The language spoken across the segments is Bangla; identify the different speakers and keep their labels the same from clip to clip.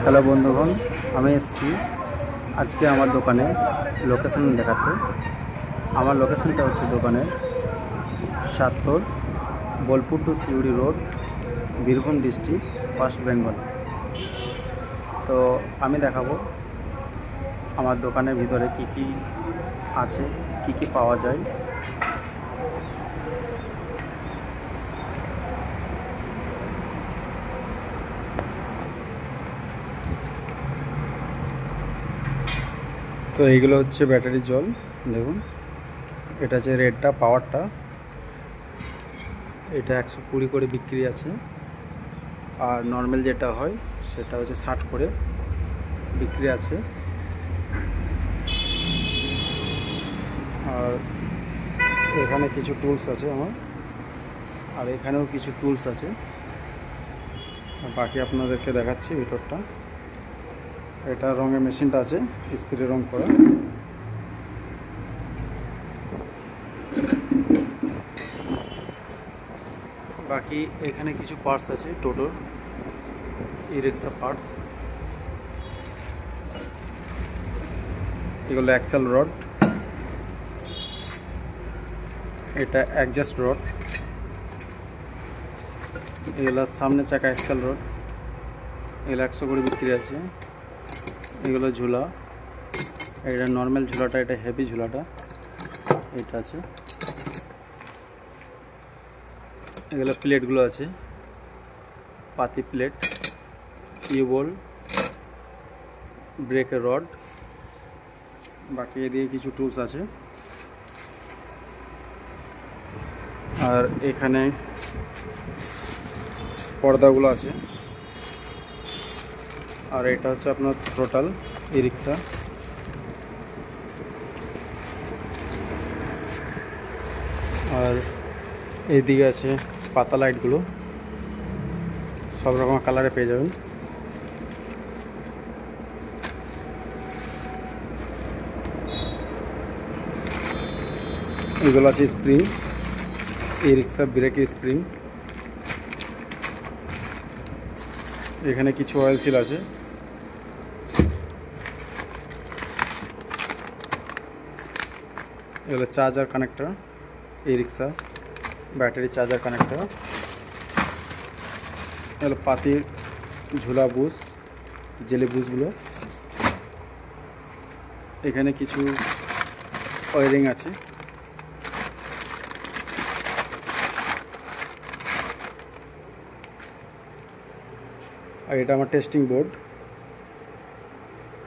Speaker 1: হ্যালো বন্ধুগণ, আমি এসেছি আজকে আমার দোকানে লোকেশন দেখাতে। আমার লোকেশনটা হচ্ছে দোকানের Satpur, Bolpur to Suri road, Birbhum district, West Bengal. তো আমি দেখাবো আমার দোকানের ভিতরে কি কি আছে, কি কি পাওয়া যায়। তো এইগুলো হচ্ছে ব্যাটারি জল, দেখুন এটা হচ্ছে রেডটা, পাওয়ারটা। এটা 120 করে বিক্রি আছে, আর নর্মাল যেটা হয় সেটা হচ্ছে 60 করে বিক্রি আছে। আর এখানে কিছু টুলস আছে আমার, আর এখানেও কিছু টুলস আছে। বাকি আপনাদেরকে দেখাচ্ছি ভিতরটা। এটা রঙের মেশিনটা আছে, স্প্রে রং করা। বাকি এখানে কিছু পার্টস আছে, টোটোর ই রিক্সা পার্টস। এগুলো অ্যাক্সেল রড, এটা অ্যাডজাস্ট রড। এগুলো সামনে চাকা অ্যাক্সেল রড, এগুলো 100 করে বিক্রি আছে। এগুলো ঝুলা, এটা নর্মাল ঝুলাটা, এটা হেভি ঝুলাটা, এটা আছে। এগুলো প্লেটগুলো আছে, পাতি প্লেট, ইউবল, ব্রেকের রড। বাকি এদিকে কিছু টুলস আছে। আর এখানে পর্দাগুলো আছে। আর এটা হচ্ছে আপনার টোটাল ই রিক্সা। আর এইদিকে আছে পাতা লাইটগুলো, সব রকম কালারে পেয়ে যাবেন। এগুলো আছে স্প্রিং, ই রিক্সা ব্রেকের স্প্রিং। এখানে কিছু অয়েল সিল আছে। এগুলো চার্জার কানেক্টর, ই রিক্সা ব্যাটারি চার্জার কানেক্টর। এগুলো পাতির ঝুলা বুশ, জেলি বুশগুলো। এখানে কিছু ওয়ারিং আছে। আর এটা আমার টেস্টিং বোর্ড,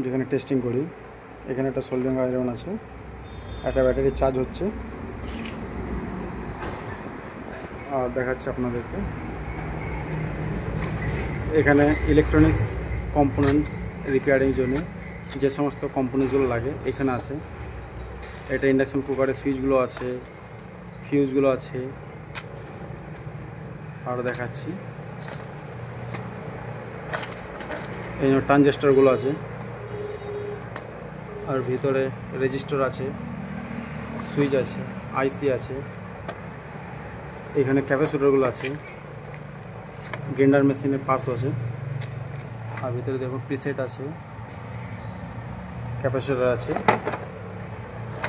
Speaker 1: যেখানে টেস্টিং করি। এখানে একটা সোল্ডারিং আয়রন আছে, একটা ব্যাটারি চার্জ হচ্ছে। আর দেখাচ্ছি আপনাদেরকে, এখানে ইলেকট্রনিক্স কম্পোনেন্টস রিপেয়ারিং জন্য যে সমস্ত কম্পোনেন্টসগুলো লাগে এখানে আছে। এটা ইন্ডাকশন কুকারের সুইচগুলো আছে, ফিউজগুলো আছে। আরও দেখাচ্ছি, এই জন্য ট্রানজিস্টরগুলো আছে। আর ভিতরে রেজিস্টার আছে, সুইচ আছে, আইসি আছে। এখানে ক্যাপাসিটরগুলো আছে, গ্রাইন্ডার মেশিনের পার্টস আছে। আর ভিতরে দেখুন প্রিসেট আছে, ক্যাপাসিটর আছে।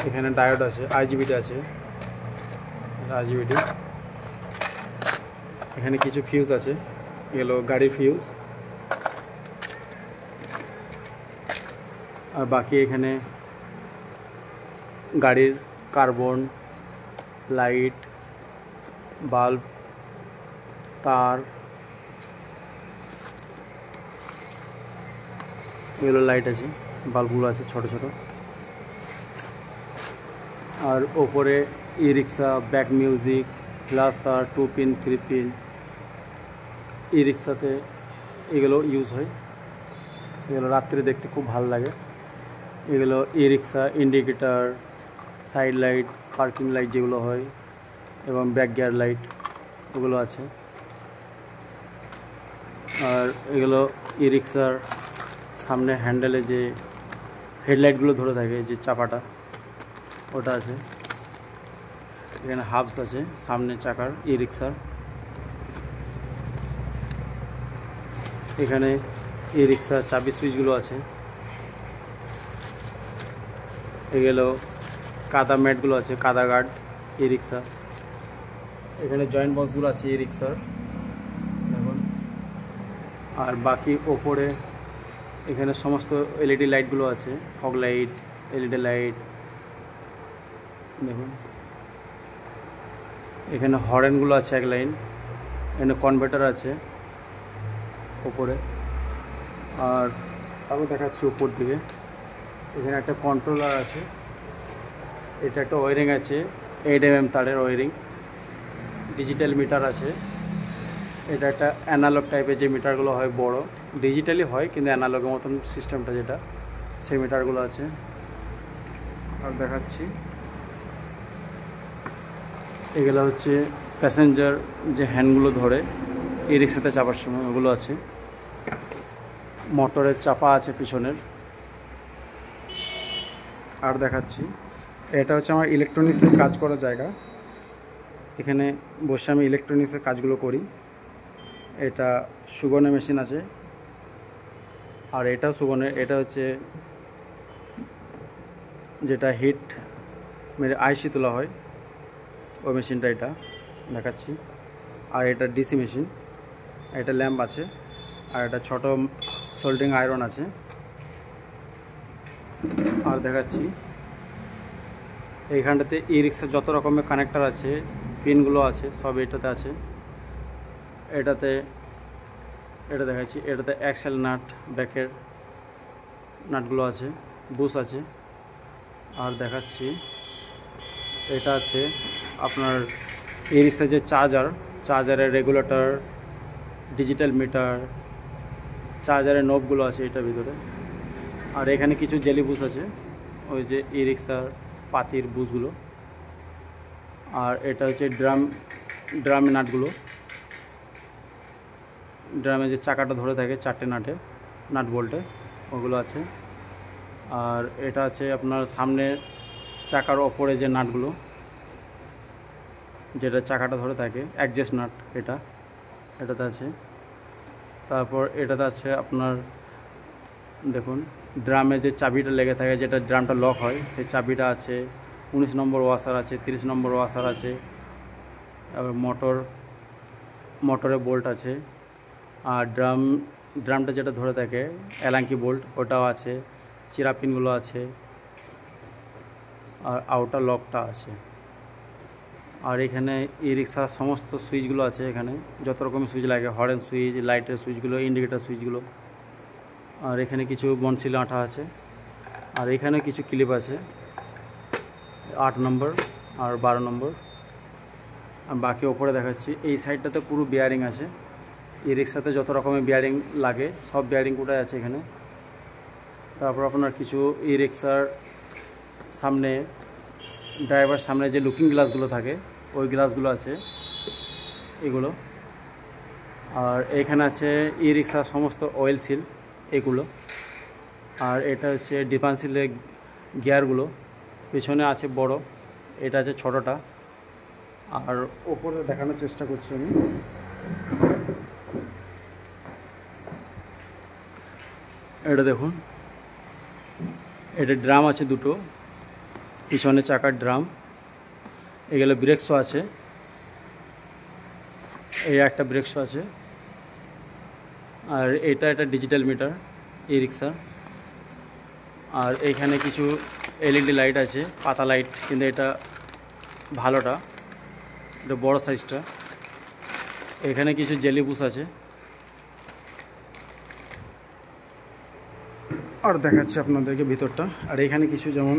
Speaker 1: এখানে ডায়োড আছে, আইজিবিটি আছে, আইজিবিটি। এখানে কিছু ফিউজ আছে, এগুলো গাড়ির ফিউজ। আর বাকি এখানে গাড়ির কার্বন, লাইট, বাল্ব, তার, এগুলো লাইট আছে, বাল্বগুলো আছে ছোট ছোট। আর ওপরে ই রিক্সা, ব্যাক মিউজিক, গ্লাসার, 2 পিন 3 পিন। ই রিক্সাতে এগুলো ইউজ হয়, এগুলো রাত্রে দেখতে খুব ভালো লাগে। এগুলো e rickshaw indicator, side light, parking light যেগুলো হয়, এবং ব্যাক গিয়ার লাইট, ওগুলো আছে। আর এগুলো ই রিক্সার সামনে হ্যান্ডেলে যে হেডলাইটগুলো ধরে থাকে, যে চাপাটা, ওটা আছে। এখানে হাবস আছে সামনে চাকার ই রিক্সার। এখানে ই রিক্সার চাবি সুইচগুলো আছে। এগুলো কাদা ম্যাটগুলো আছে, কাদা গার্ড ই রিক্সা। এখানে জয়েন্ট বক্সগুলো আছে ই রিক্সার দেখুন। আর বাকি ওপরে এখানে সমস্ত এলইডি লাইটগুলো আছে, ফগ লাইট, এলইডি লাইট দেখুন। এখানে হর্নগুলো আছে এক লাইন। এখানে কনভার্টার আছে ওপরে। আর আমি দেখাচ্ছি উপর দিকে, এখানে একটা কন্ট্রোলার আছে। এটা একটা ওয়ারিং আছে 8 mm তারের ওয়ারিং। ডিজিটাল মিটার আছে। এটা একটা অ্যানালগ টাইপের যে মিটারগুলো হয় বড়, ডিজিটালি হয় কিন্তু অ্যানালগের মতন সিস্টেমটা যেটা, সেই মিটারগুলো আছে। আর দেখাচ্ছি এগুলো হচ্ছে প্যাসেঞ্জার যে হ্যান্ডগুলো ধরে ই রিক্সাতে চাপার সময় ওগুলো আছে। মোটরের চাপা আছে পিছনের। আর দেখাচ্ছি এটা হচ্ছে আমার ইলেকট্রনিক্সের কাজ করার জায়গা। এখানে বসে আমি ইলেকট্রনিক্সের কাজগুলো করি। এটা সুগনের মেশিন আছে, আর এটা সুগনের, এটা হচ্ছে যেটা হিট মেরে আইসি তোলা হয় ওই মেশিনটা, এটা দেখাচ্ছি। আর এটা ডিসি মেশিন, এটা ল্যাম্প আছে। আর এটা ছোট সোল্ডারিং আয়রন আছে। আর দেখাচ্ছি এইখানটাতে ই রিক্সার যত রকমের কানেক্টার আছে, পিনগুলো আছে, সব এটাতে আছে। এটা দেখাচ্ছি, এটাতে অ্যাক্সেল নাট, ব্যাকের নাটগুলো আছে, বুশ আছে। আর দেখাচ্ছি এটা আছে আপনার ই রিক্সার যে চার্জারের রেগুলেটর, ডিজিটাল মিটার, চার্জারের নোবগুলো আছে এটার ভিতরে। আর এখানে কিছু জেলি বুশ আছে, ওই যে ই রিক্সার পাতির বুশগুলো। আর এটা হচ্ছে ড্রাম নাটগুলো, ড্রামে যে চাকাটা ধরে থাকে 4টে নাট বোল্টে, ওগুলো আছে। আর এটা আছে আপনার সামনে চাকার ওপরে যে নাটগুলো, যেটা চাকাটা ধরে থাকে, অ্যাডজাস্ট নাট, এটাতে আছে। তারপর এটাতে আছে আপনার দেখুন ড্রামে যে চাবিটা লেগে থাকে, যেটা ড্রামটা লক হয়, সেই চাবিটা আছে। 19 নম্বর ওয়াশার আছে, 30 নম্বর ওয়াশার আছে। আর মোটরে বোল্ট আছে। আর ড্রামটা যেটা ধরে থাকে অ্যালাঙ্কি বোল্ট, ওটাও আছে। চিরাপিনগুলো আছে। আর আউটার লকটা আছে। আর এখানে ই রিক্সার সমস্ত সুইচগুলো আছে। এখানে যত রকমের সুইচ লাগে, হর্ন সুইচ, লাইটের সুইচগুলো, ইন্ডিকেটার সুইচগুলো। আর এখানে কিছু বনসিল আঠা আছে। আর এখানে কিছু ক্লিপ আছে 8 নম্বর আর 12 নম্বর। আর বাকি ওপরে দেখাচ্ছি, এই সাইডটাতে পুরো বিয়ারিং আছে। ই রিক্সাতে যত রকমের বিয়ারিং লাগে সব বিয়ারিং কোটায় আছে এখানে। তারপর আপনার কিছু ই রিক্সার সামনে, ড্রাইভার সামনে যে লুকিং গ্লাসগুলো থাকে, ওই গ্লাসগুলো আছে এগুলো। আর এখানে আছে ই রিক্সার সমস্ত অয়েল সিল এগুলো। আর এটা হচ্ছে ডিফারেন্সিয়াল গিয়ারগুলো, পেছনে আছে বড়, এটা আছে ছোটোটা। আর ওপরে দেখানোর চেষ্টা করছি আমি। এটা দেখুন, এটা ড্রাম আছে দুটো, পিছনে চাকার ড্রাম। এগুলো ব্রেকসও আছে, এই একটা ব্রেকসও আছে। আর এটা ডিজিটাল মিটার ই রিক্সা। আর এইখানে কিছু এলইডি লাইট আছে, পাতা লাইট, কিন্তু এটা ভালোটা, এটা বড় সাইজটা। এখানে কিছু জেলি বুশ আছে। আর দেখাচ্ছি আপনাদেরকে ভিতরটা। আর এখানে কিছু, যেমন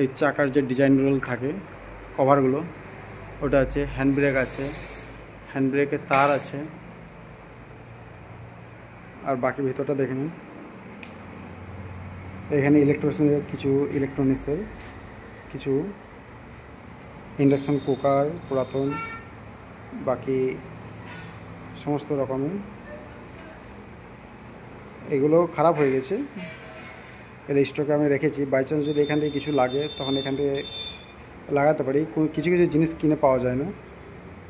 Speaker 1: এই চাকার যে ডিজাইনগুলো থাকে, কভারগুলো, ওটা আছে। হ্যান্ড ব্রেক আছে, হ্যান্ড ব্রেকের তার আছে। আর বাকি ভিতরটা দেখে নিন। এখানে ইলেকট্রনিক্সের কিছু ইন্ডাকশান কুকার, পুরাতন, বাকি সমস্ত রকমের। এগুলো খারাপ হয়ে গেছে, এর স্টকে আমি রেখেছি। বাই চান্স যদি এখান থেকে কিছু লাগে তখন এখান থেকে লাগাতে পারি। কিছু জিনিস কিনে পাওয়া যায় না,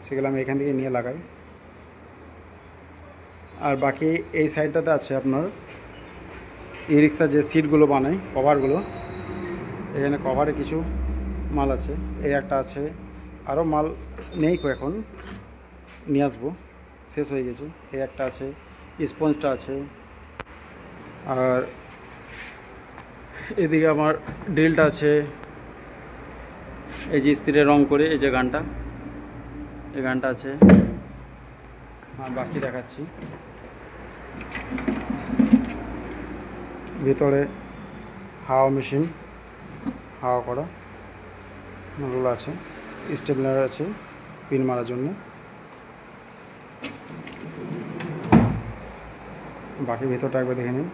Speaker 1: সেগুলো আমি এখান থেকে নিয়ে লাগাই। আর বাকি এই সাইডটাতে আছে আপনার ই রিক্সা যে সিটগুলো বানায় কভারগুলো, এখানে কভারে কিছু মাল আছে। এই একটা আছে, আরও মাল নেই এখন, নিয়ে আসবো, শেষ হয়ে গেছে। এই একটা আছে, স্পঞ্জটা আছে। আর এদিকে আমার ড্রিলটা আছে, এই যে স্প্রে রং করে এই যে গানটা, এই গানটা আছে। আর বাকি দেখাচ্ছি, ভিতরে হাওয়া মেশিন, হাওয়া করা নলগুলো আছে, স্টেপলার আছে পিন মারার জন্য। বাকি ভিতরটা একবার দেখে নিন।